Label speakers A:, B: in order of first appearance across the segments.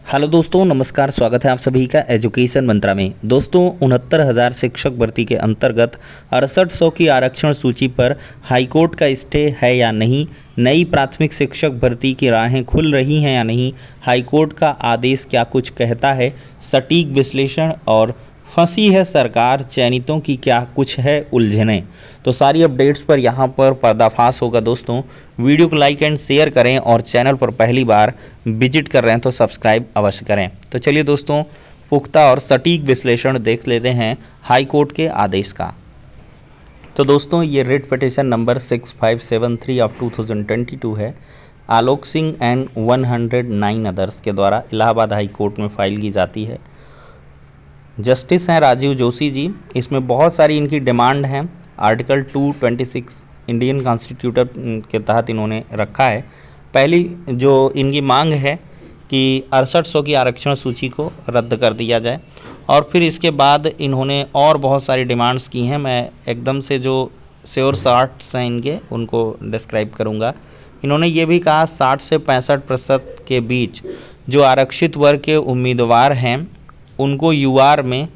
A: Hello दोस्तों, नमस्कार। स्वागत है आप सभी का एजुकेशन मंत्रा में। दोस्तों, 69,000 शिक्षक भर्ती के अंतर्गत 6800 की आरक्षण सूची पर हाईकोर्ट का स्टे है या नहीं, नई प्राथमिक शिक्षक भर्ती की राहें खुल रही हैं या नहीं, हाईकोर्ट का आदेश क्या कुछ कहता है, सटीक विश्लेषण और फंसी है सरकार, चयनितों की क्या कुछ है उलझनें। तो सारी अपडेट्स पर यहाँ पर पर्दाफाश होगा। दोस्तों, वीडियो को लाइक एंड शेयर करें और चैनल पर पहली बार विजिट कर रहे हैं तो सब्सक्राइब अवश्य करें। तो चलिए दोस्तों, पुख्ता और सटीक विश्लेषण देख लेते हैं हाई कोर्ट के आदेश का। तो दोस्तों, ये रिट पिटीशन नंबर 6573 ऑफ 2022 है। आलोक सिंह एंड 109 अदर्स के द्वारा इलाहाबाद हाई कोर्ट में फाइल की जाती है। जस्टिस हैं राजीव जोशी जी। इसमें बहुत सारी इनकी डिमांड हैं। आर्टिकल 226 इंडियन कॉन्स्टिट्यूशन के तहत इन्होंने रखा है। पहली जो इनकी मांग है कि 6800 की आरक्षण सूची को रद्द कर दिया जाए, और फिर इसके बाद इन्होंने और बहुत सारी डिमांड्स की हैं। मैं एकदम से जो श्योर शार्ट्स हैं इनके उनको डिस्क्राइब करूंगा। इन्होंने ये भी कहा 60 से 65% के बीच जो आरक्षित वर्ग के उम्मीदवार हैं उनको यूआर में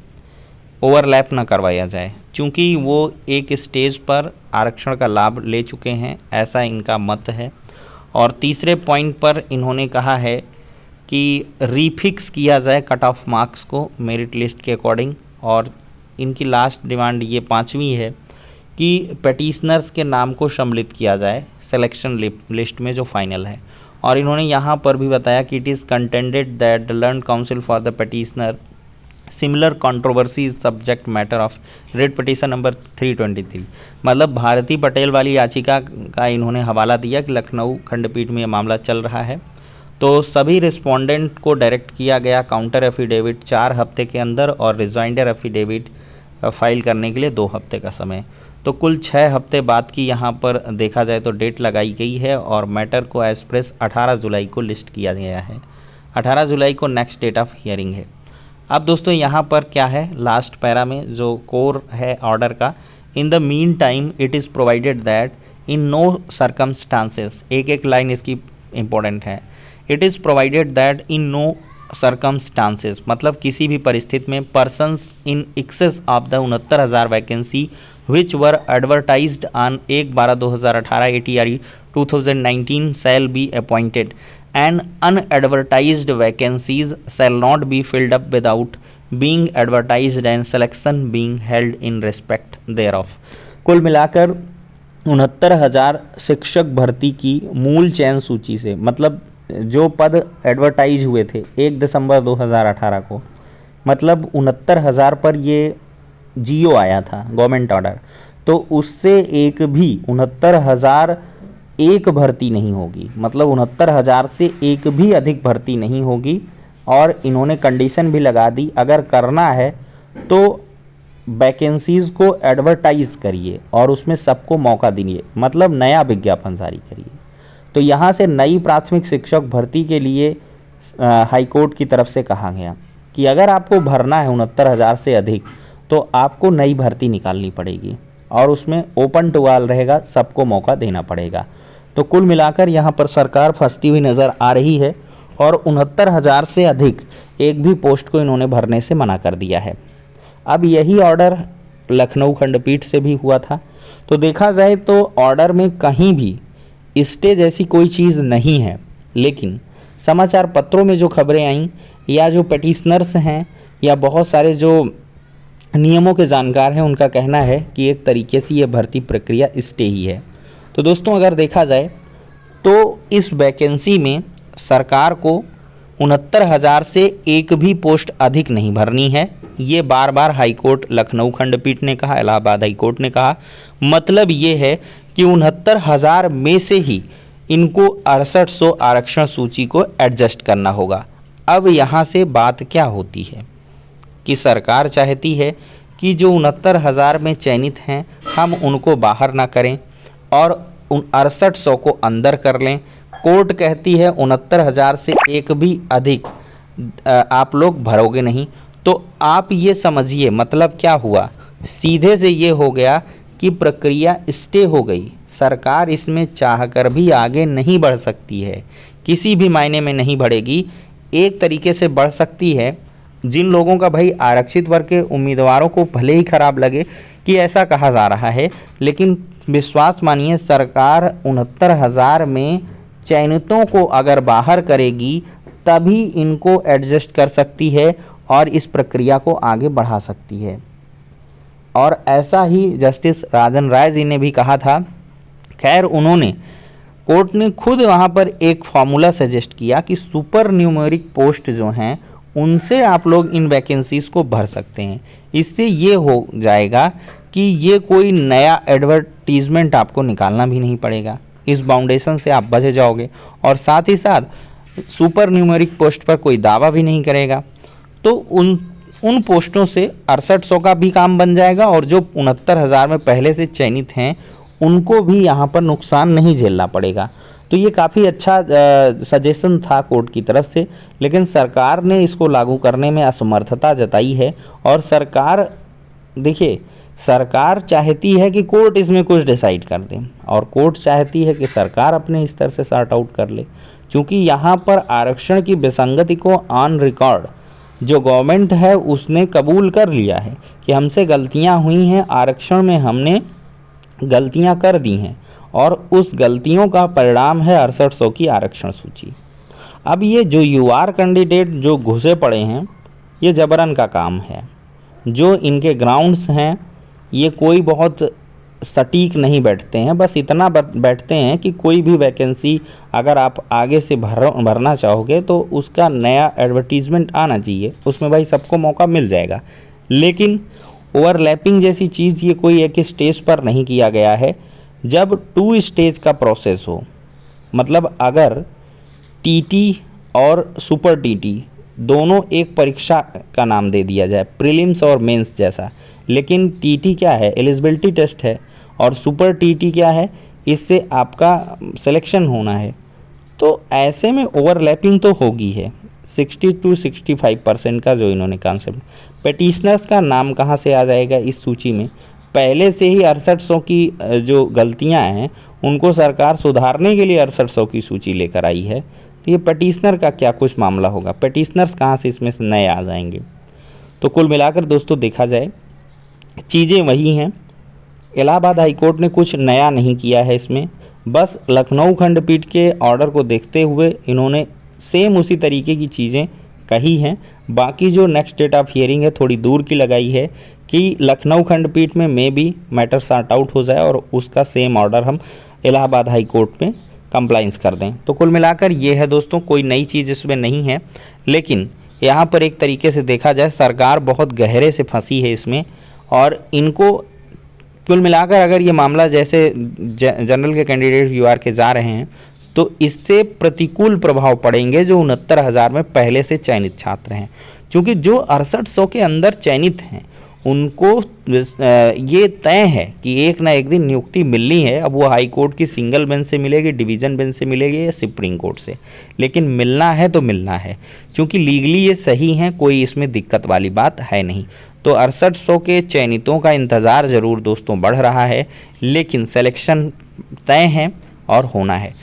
A: ओवरलैप न करवाया जाए, क्योंकि वो एक स्टेज पर आरक्षण का लाभ ले चुके हैं, ऐसा इनका मत है। और तीसरे पॉइंट पर इन्होंने कहा है कि रीफिक्स किया जाए कट ऑफ मार्क्स को मेरिट लिस्ट के अकॉर्डिंग। और इनकी लास्ट डिमांड ये पांचवी है कि पेटिशनर्स के नाम को सम्मिलित किया जाए सिलेक्शन लिस्ट में जो फाइनल है। और इन्होंने यहाँ पर भी बताया कि it is contended that the learn council for the petitioner similar controversy subject matter of writ petition number 323। मतलब भारती पटेल वाली याचिका का इन्होंने हवाला दिया कि लखनऊ खंडपीठ में यह मामला चल रहा है। तो सभी रिस्पोंडेंट को डायरेक्ट किया गया काउंटर एफिडेविट 4 हफ्ते के अंदर और रिजाइंडर एफिडेविट फाइल करने के लिए 2 हफ्ते का समय। तो कुल 6 हफ्ते बाद की यहाँ पर देखा जाए तो डेट लगाई गई है और मैटर को एक्सप्रेस 18 जुलाई को लिस्ट किया गया है। 18 जुलाई को नेक्स्ट डेट ऑफ हियरिंग है। अब दोस्तों यहाँ पर क्या है, लास्ट पैरा में जो कोर है ऑर्डर का, in the mean time it is provided that in no circumstances, एक लाइन इसकी इंपॉर्टेंट है, it is provided that in no circumstances मतलब किसी भी परिस्थिति में persons in excess of the 69,000 vacancy which were advertised on 1/12/2018 ATRE 2019 shall be appointed and unadvertised vacancies shall not be filled up without being advertised and selection being held in respect thereof। कुल मिलाकर 69,000 शिक्षक भर्ती की मूल चयन सूची से, मतलब जो पद एडवर्टाइज हुए थे 1 दिसंबर 2018 को, मतलब 69,000 पर ये जियो आया था गवर्नमेंट ऑर्डर, तो उससे एक भी 69,000 एक भर्ती नहीं होगी, मतलब 69,000 से एक भी अधिक भर्ती नहीं होगी। और इन्होंने कंडीशन भी लगा दी, अगर करना है तो वैकेंसीज को एडवर्टाइज करिए और उसमें सबको मौका दीजिए, मतलब नया विज्ञापन जारी करिए। तो यहाँ से नई प्राथमिक शिक्षक भर्ती के लिए हाईकोर्ट की तरफ से कहा गया कि अगर आपको भरना है 69,000 से अधिक तो आपको नई भर्ती निकालनी पड़ेगी और उसमें ओपन टू ऑल रहेगा, सबको मौका देना पड़ेगा। तो कुल मिलाकर यहाँ पर सरकार फंसती हुई नज़र आ रही है और 69,000 से अधिक एक भी पोस्ट को इन्होंने भरने से मना कर दिया है। अब यही ऑर्डर लखनऊ खंडपीठ से भी हुआ था। तो देखा जाए तो ऑर्डर में कहीं भी स्टे जैसी कोई चीज़ नहीं है, लेकिन समाचार पत्रों में जो खबरें आईं या जो पेटिशनर्स हैं या बहुत सारे जो नियमों के जानकार हैं उनका कहना है कि एक तरीके से ये भर्ती प्रक्रिया स्टे ही है। तो दोस्तों, अगर देखा जाए तो इस वैकेंसी में सरकार को 69,000 से एक भी पोस्ट अधिक नहीं भरनी है। ये बार बार हाईकोर्ट लखनऊ खंडपीठ ने कहा, इलाहाबाद हाईकोर्ट ने कहा। मतलब ये है कि 69,000 में से ही इनको 6800 आरक्षण सूची को एडजस्ट करना होगा। अब यहाँ से बात क्या होती है कि सरकार चाहती है कि जो 69,000 में चयनित हैं हम उनको बाहर ना करें और 6800 को अंदर कर लें। कोर्ट कहती है 69,000 से एक भी अधिक आप लोग भरोगे नहीं। तो आप ये समझिए मतलब क्या हुआ, सीधे से ये हो गया कि प्रक्रिया स्टे हो गई। सरकार इसमें चाहकर भी आगे नहीं बढ़ सकती है, किसी भी मायने में नहीं बढ़ेगी। एक तरीके से बढ़ सकती है। जिन लोगों का भाई आरक्षित वर्ग के उम्मीदवारों को भले ही खराब लगे कि ऐसा कहा जा रहा है, लेकिन विश्वास मानिए सरकार 69,000 में चयनितों को अगर बाहर करेगी तभी इनको एडजस्ट कर सकती है और इस प्रक्रिया को आगे बढ़ा सकती है। और ऐसा ही जस्टिस राजन राय जी ने भी कहा था। खैर उन्होंने, कोर्ट ने खुद वहाँ पर एक फॉर्मूला सजेस्ट किया कि सुपर न्यूमेरिक पोस्ट जो हैं उनसे आप लोग इन वैकेंसीज को भर सकते हैं। इससे ये हो जाएगा कि ये कोई नया एडवर्टीजमेंट आपको निकालना भी नहीं पड़ेगा, इस बाउंडेशन से आप बच जाओगे और साथ ही साथ सुपर न्यूमेरिक पोस्ट पर कोई दावा भी नहीं करेगा। तो उन पोस्टों से 6800 का भी काम बन जाएगा और जो 69,000 में पहले से चयनित हैं उनको भी यहाँ पर नुकसान नहीं झेलना पड़ेगा। तो ये काफ़ी अच्छा सजेशन था कोर्ट की तरफ से, लेकिन सरकार ने इसको लागू करने में असमर्थता जताई है। और सरकार, देखिए, सरकार चाहती है कि कोर्ट इसमें कुछ डिसाइड कर दे और कोर्ट चाहती है कि सरकार अपने स्तर से सॉर्ट आउट कर ले, क्योंकि यहाँ पर आरक्षण की विसंगति को ऑन रिकॉर्ड जो गवर्नमेंट है उसने कबूल कर लिया है कि हमसे गलतियाँ हुई हैं, आरक्षण में हमने गलतियां कर दी हैं और उस गलतियों का परिणाम है 6800 की आरक्षण सूची। अब ये जो यूआर कैंडिडेट जो घुसे पड़े हैं, ये जबरन का काम है। जो इनके ग्राउंड्स हैं ये कोई बहुत सटीक नहीं बैठते हैं, बस इतना बैठते हैं कि कोई भी वैकेंसी अगर आप आगे से भरना चाहोगे तो उसका नया एडवर्टीजमेंट आना चाहिए, उसमें भाई सबको मौका मिल जाएगा। लेकिन ओवरलैपिंग जैसी चीज़ ये कोई एक स्टेज पर नहीं किया गया है। जब 2 स्टेज का प्रोसेस हो, मतलब अगर टीटी और सुपर टीटी दोनों एक परीक्षा का नाम दे दिया जाए, प्रीलिम्स और मेंस जैसा, लेकिन टीटी क्या है, एलिजिबिलिटी टेस्ट है और सुपर टीटी क्या है, इससे आपका सिलेक्शन होना है। तो ऐसे में ओवरलैपिंग तो होगी है 60 to 65% का जो इन्होंने कॉन्सेप्ट। पेटिशनर्स का नाम कहाँ से आ जाएगा इस सूची में? पहले से ही 6800 की जो गलतियाँ हैं उनको सरकार सुधारने के लिए 6800 की सूची लेकर आई है। तो ये पेटिशनर का क्या कुछ मामला होगा, पेटिशनर्स कहाँ से इसमें से नए आ जाएंगे? तो कुल मिलाकर दोस्तों देखा जाए चीज़ें वही हैं। इलाहाबाद हाईकोर्ट ने कुछ नया नहीं किया है इसमें, बस लखनऊ खंडपीठ के ऑर्डर को देखते हुए इन्होंने सेम उसी तरीके की चीज़ें कही हैं। बाकी जो नेक्स्ट डेट ऑफ हियरिंग है थोड़ी दूर की लगाई है कि लखनऊ खंडपीठ में may be matter sort out हो जाए और उसका सेम ऑर्डर हम इलाहाबाद हाई कोर्ट में कंप्लाइंस कर दें। तो कुल मिलाकर ये है दोस्तों, कोई नई चीज़ इसमें नहीं है, लेकिन यहाँ पर एक तरीके से देखा जाए सरकार बहुत गहरे से फंसी है इसमें। और इनको कुल मिलाकर अगर ये मामला जैसे जनरल के कैंडिडेट यूआर के जा रहे हैं तो इससे प्रतिकूल प्रभाव पड़ेंगे जो 69,000 में पहले से चयनित छात्र हैं, क्योंकि जो 6800 के अंदर चयनित हैं उनको ये तय है कि एक ना एक दिन नियुक्ति मिलनी है। अब वो हाई कोर्ट की सिंगल बेंच से मिलेगी, डिवीज़न बेंच से मिलेगी या सुप्रीम कोर्ट से, लेकिन मिलना है तो मिलना है, क्योंकि लीगली ये सही है, कोई इसमें दिक्कत वाली बात है नहीं। तो 6800 के चयनितों का इंतज़ार ज़रूर दोस्तों बढ़ रहा है, लेकिन सिलेक्शन तय है और होना है।